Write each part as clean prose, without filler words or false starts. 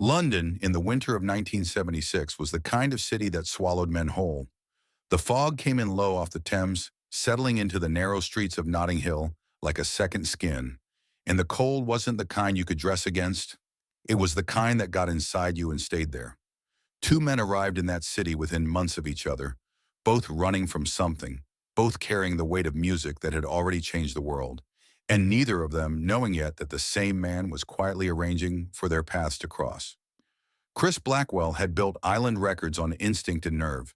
London, in the winter of 1976, was the kind of city that swallowed men whole. The fog came in low off the Thames, settling into the narrow streets of Notting Hill like a second skin. And the cold wasn't the kind you could dress against. It was the kind that got inside you and stayed there. Two men arrived in that city within months of each other, both running from something, both carrying the weight of music that had already changed the world, and neither of them knowing yet that the same man was quietly arranging for their paths to cross. Chris Blackwell had built Island Records on instinct and nerve.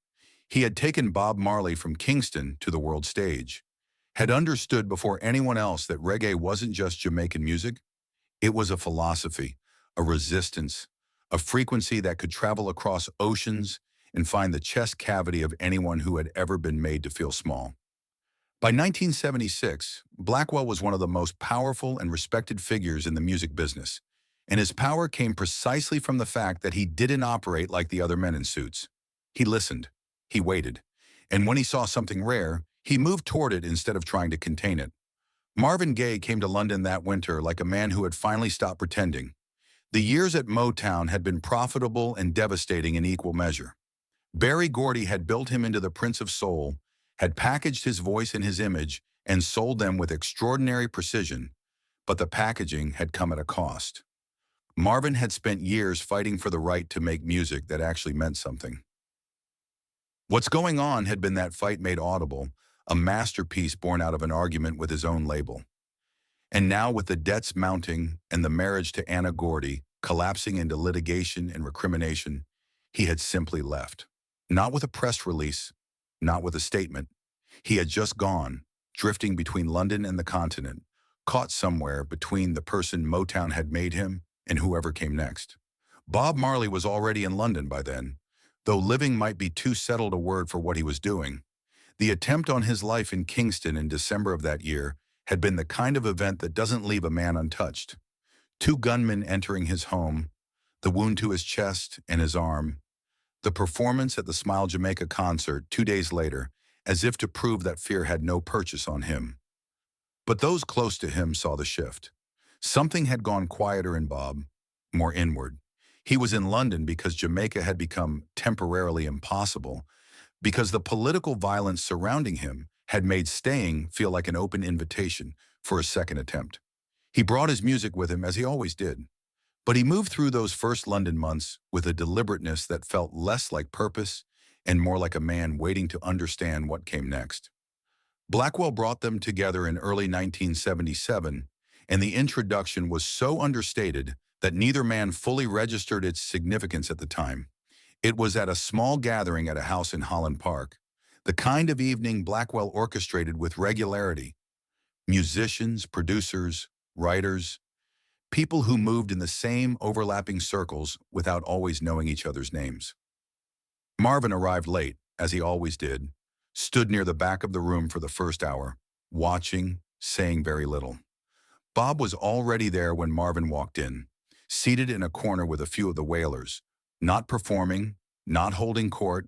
He had taken Bob Marley from Kingston to the world stage, had understood before anyone else that reggae wasn't just Jamaican music. It was a philosophy, a resistance, a frequency that could travel across oceans and find the chest cavity of anyone who had ever been made to feel small. By 1976, Blackwell was one of the most powerful and respected figures in the music business, and his power came precisely from the fact that he didn't operate like the other men in suits. He listened, he waited, and when he saw something rare, he moved toward it instead of trying to contain it. Marvin Gaye came to London that winter like a man who had finally stopped pretending. The years at Motown had been profitable and devastating in equal measure. Berry Gordy had built him into the Prince of Soul, had packaged his voice and his image, and sold them with extraordinary precision, but the packaging had come at a cost. Marvin had spent years fighting for the right to make music that actually meant something. What's going on had been that fight made audible, a masterpiece born out of an argument with his own label. And now, with the debts mounting and the marriage to Anna Gordy collapsing into litigation and recrimination, he had simply left. Not with a press release, not with a statement. He had just gone, drifting between London and the continent, caught somewhere between the person Motown had made him and whoever came next. Bob Marley was already in London by then, though living might be too settled a word for what he was doing. The attempt on his life in Kingston in December of that year had been the kind of event that doesn't leave a man untouched. Two gunmen entering his home, the wound to his chest and his arm, the performance at the Smile Jamaica concert 2 days later, as if to prove that fear had no purchase on him. But those close to him saw the shift. Something had gone quieter in Bob, more inward. He was in London because Jamaica had become temporarily impossible, because the political violence surrounding him had made staying feel like an open invitation for a second attempt. He brought his music with him as he always did, but he moved through those first London months with a deliberateness that felt less like purpose and more like a man waiting to understand what came next. Blackwell brought them together in early 1977, and the introduction was so understated that neither man fully registered its significance at the time. It was at a small gathering at a house in Holland Park, the kind of evening Blackwell orchestrated with regularity. Musicians, producers, writers, people who moved in the same overlapping circles without always knowing each other's names. Marvin arrived late, as he always did, stood near the back of the room for the first hour, watching, saying very little. Bob was already there when Marvin walked in, seated in a corner with a few of the Wailers, not performing, not holding court,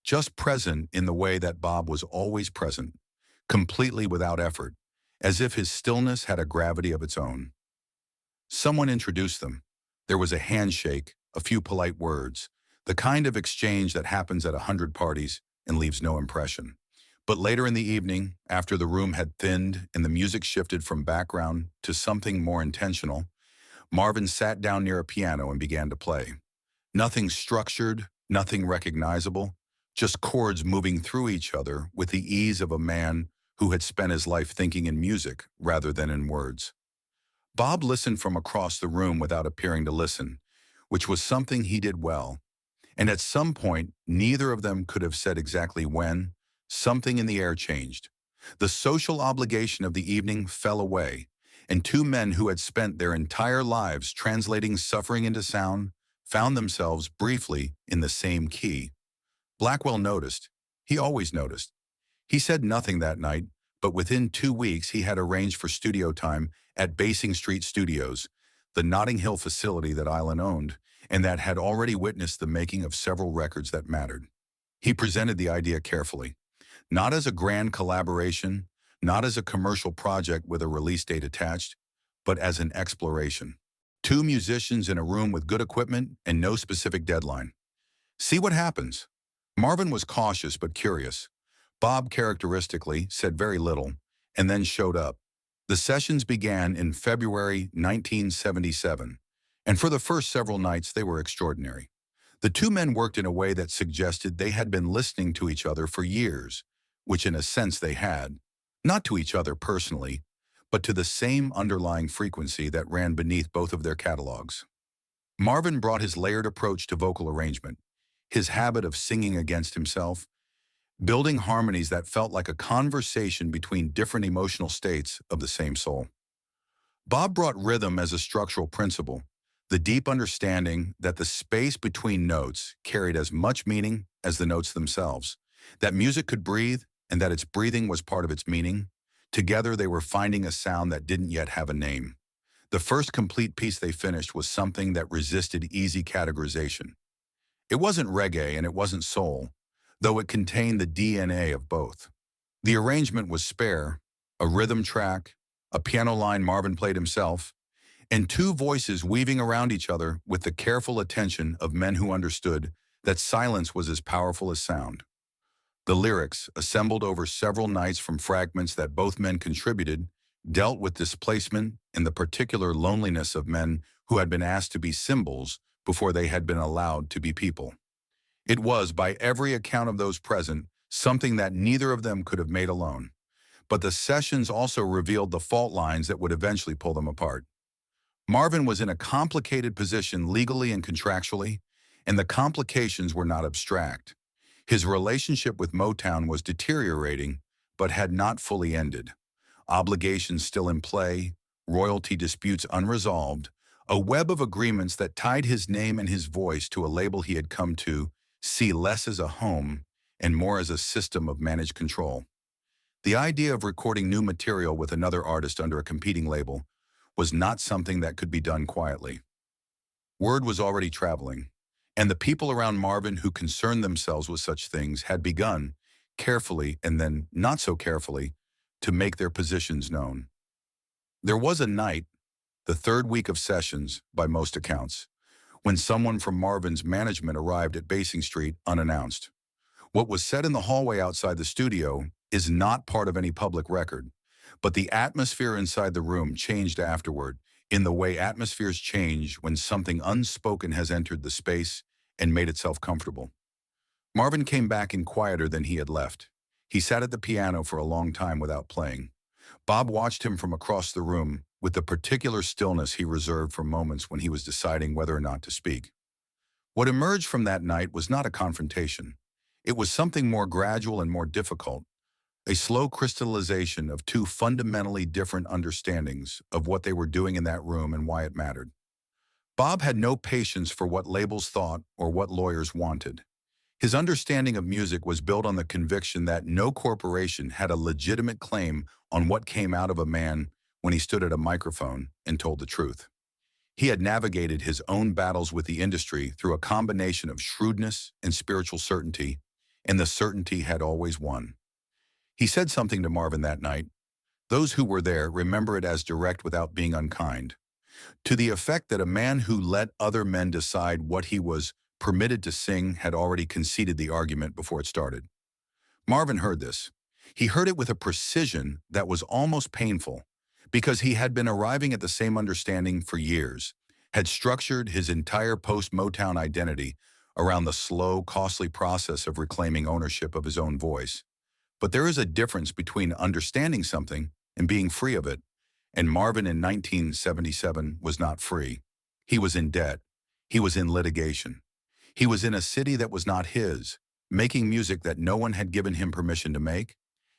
just present in the way that Bob was always present, completely without effort, as if his stillness had a gravity of its own. Someone introduced them. There was a handshake, a few polite words, the kind of exchange that happens at 100 parties and leaves no impression. But later in the evening, after the room had thinned and the music shifted from background to something more intentional, Marvin sat down near a piano and began to play. Nothing structured, nothing recognizable, just chords moving through each other with the ease of a man who had spent his life thinking in music rather than in words. Bob listened from across the room without appearing to listen, which was something he did well. And at some point, neither of them could have said exactly when, something in the air changed. The social obligation of the evening fell away, and two men who had spent their entire lives translating suffering into sound found themselves briefly in the same key. Blackwell noticed. He always noticed. He said nothing that night, but within 2 weeks he had arranged for studio time at Basing Street Studios, the Notting Hill facility that Island owned, and that had already witnessed the making of several records that mattered. He presented the idea carefully, not as a grand collaboration, not as a commercial project with a release date attached, but as an exploration. Two musicians in a room with good equipment and no specific deadline. See what happens. Marvin was cautious but curious. Bob characteristically said very little and then showed up. The sessions began in February 1977, and for the first several nights they were extraordinary. The two men worked in a way that suggested they had been listening to each other for years, which in a sense they had, not to each other personally, but to the same underlying frequency that ran beneath both of their catalogs. Marvin brought his layered approach to vocal arrangement, his habit of singing against himself, building harmonies that felt like a conversation between different emotional states of the same soul. Bob brought rhythm as a structural principle, the deep understanding that the space between notes carried as much meaning as the notes themselves, that music could breathe and that its breathing was part of its meaning. Together they were finding a sound that didn't yet have a name. The first complete piece they finished was something that resisted easy categorization. It wasn't reggae and it wasn't soul, though it contained the DNA of both. The arrangement was spare, a rhythm track, a piano line Marvin played himself, and two voices weaving around each other with the careful attention of men who understood that silence was as powerful as sound. The lyrics, assembled over several nights from fragments that both men contributed, dealt with displacement and the particular loneliness of men who had been asked to be symbols before they had been allowed to be people. It was, by every account of those present, something that neither of them could have made alone. But the sessions also revealed the fault lines that would eventually pull them apart. Marvin was in a complicated position legally and contractually, and the complications were not abstract. His relationship with Motown was deteriorating, but had not fully ended. Obligations still in play, royalty disputes unresolved, a web of agreements that tied his name and his voice to a label he had come to see less as a home and more as a system of managed control. The idea of recording new material with another artist under a competing label was not something that could be done quietly. Word was already traveling, and the people around Marvin who concerned themselves with such things had begun, carefully and then not so carefully, to make their positions known. There was a night, the third week of sessions by most accounts, when someone from Marvin's management arrived at Basing Street unannounced. What was said in the hallway outside the studio is not part of any public record, but the atmosphere inside the room changed afterward, in the way atmospheres change when something unspoken has entered the space and made itself comfortable. Marvin came back in quieter than he had left. He sat at the piano for a long time without playing. Bob watched him from across the room with the particular stillness he reserved for moments when he was deciding whether or not to speak. What emerged from that night was not a confrontation. It was something more gradual and more difficult, a slow crystallization of two fundamentally different understandings of what they were doing in that room and why it mattered. Bob had no patience for what labels thought or what lawyers wanted. His understanding of music was built on the conviction that no corporation had a legitimate claim on what came out of a man when he stood at a microphone and told the truth. He had navigated his own battles with the industry through a combination of shrewdness and spiritual certainty, and the certainty had always won. He said something to Marvin that night. Those who were there remember it as direct without being unkind, to the effect that a man who let other men decide what he was permitted to sing had already conceded the argument before it started. Marvin heard this. He heard it with a precision that was almost painful, because he had been arriving at the same understanding for years, had structured his entire post-Motown identity around the slow, costly process of reclaiming ownership of his own voice. But there is a difference between understanding something and being free of it, and Marvin in 1977 was not free. He was in debt. He was in litigation. He was in a city that was not his, making music that no one had given him permission to make,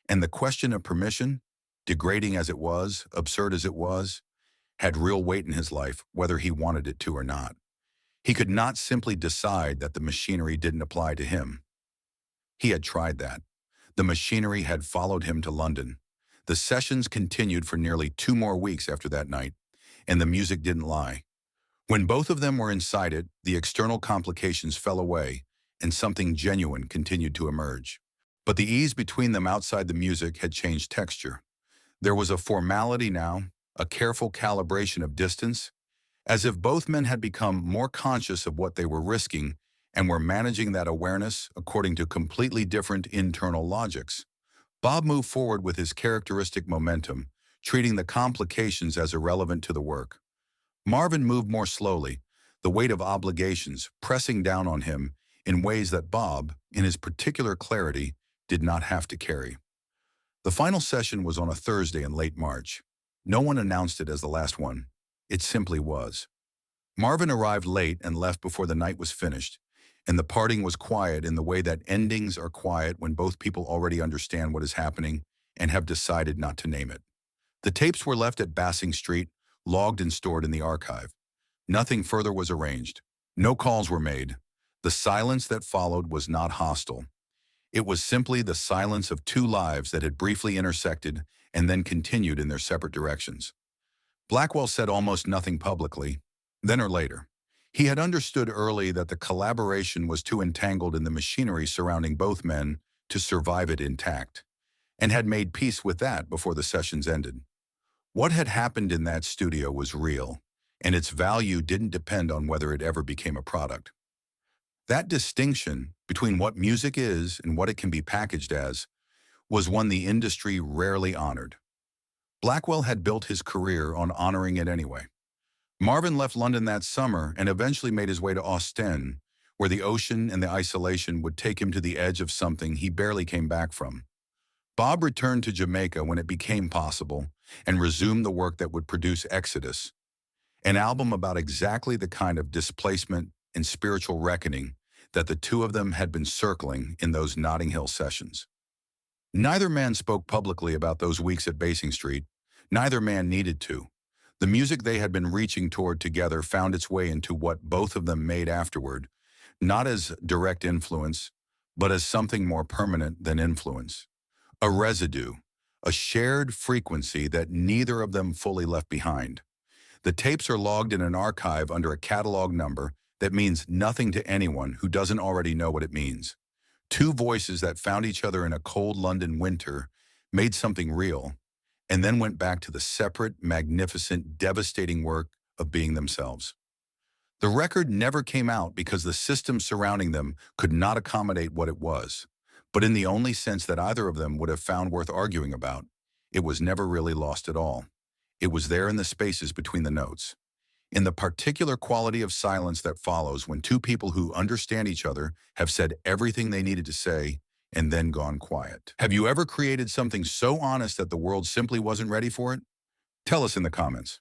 and the question of permission, degrading as it was, absurd as it was, had real weight in his life, whether he wanted it to or not. He could not simply decide that the machinery didn't apply to him. He had tried that. The machinery had followed him to London. The sessions continued for nearly 2 more weeks after that night, and the music didn't lie. When both of them were inside it, the external complications fell away, and something genuine continued to emerge. But the ease between them outside the music had changed texture. There was a formality now, a careful calibration of distance, as if both men had become more conscious of what they were risking and were managing that awareness according to completely different internal logics. Bob moved forward with his characteristic momentum, treating the complications as irrelevant to the work. Marvin moved more slowly, the weight of obligations pressing down on him in ways that Bob, in his particular clarity, did not have to carry. The final session was on a Thursday in late March. No one announced it as the last one. It simply was. Marvin arrived late and left before the night was finished, and the parting was quiet in the way that endings are quiet when both people already understand what is happening and have decided not to name it. The tapes were left at Bassing Street, logged and stored in the archive. Nothing further was arranged. No calls were made. The silence that followed was not hostile. It was simply the silence of two lives that had briefly intersected and then continued in their separate directions. Blackwell said almost nothing publicly, then or later. He had understood early that the collaboration was too entangled in the machinery surrounding both men to survive it intact, and had made peace with that before the sessions ended. What had happened in that studio was real, and its value didn't depend on whether it ever became a product. That distinction between what music is and what it can be packaged as was one the industry rarely honored. Blackwell had built his career on honoring it anyway. Marvin left London that summer and eventually made his way to Ostend, where the ocean and the isolation would take him to the edge of something he barely came back from. Bob returned to Jamaica when it became possible and resumed the work that would produce Exodus, an album about exactly the kind of displacement and spiritual reckoning that the two of them had been circling in those Notting Hill sessions. Neither man spoke publicly about those weeks at Basing Street. Neither man needed to. The music they had been reaching toward together found its way into what both of them made afterward, not as direct influence, but as something more permanent than influence. A residue, a shared frequency that neither of them fully left behind. The tapes are logged in an archive under a catalog number that means nothing to anyone who doesn't already know what it means. Two voices that found each other in a cold London winter, made something real, and then went back to the separate, magnificent, devastating work of being themselves. The record never came out because the system surrounding them could not accommodate what it was, but in the only sense that either of them would have found worth arguing about, it was never really lost at all. It was there in the spaces between the notes, in the particular quality of silence that follows when two people who understand each other have said everything they needed to say and then gone quiet. Have you ever created something so honest that the world simply wasn't ready for it? Tell us in the comments.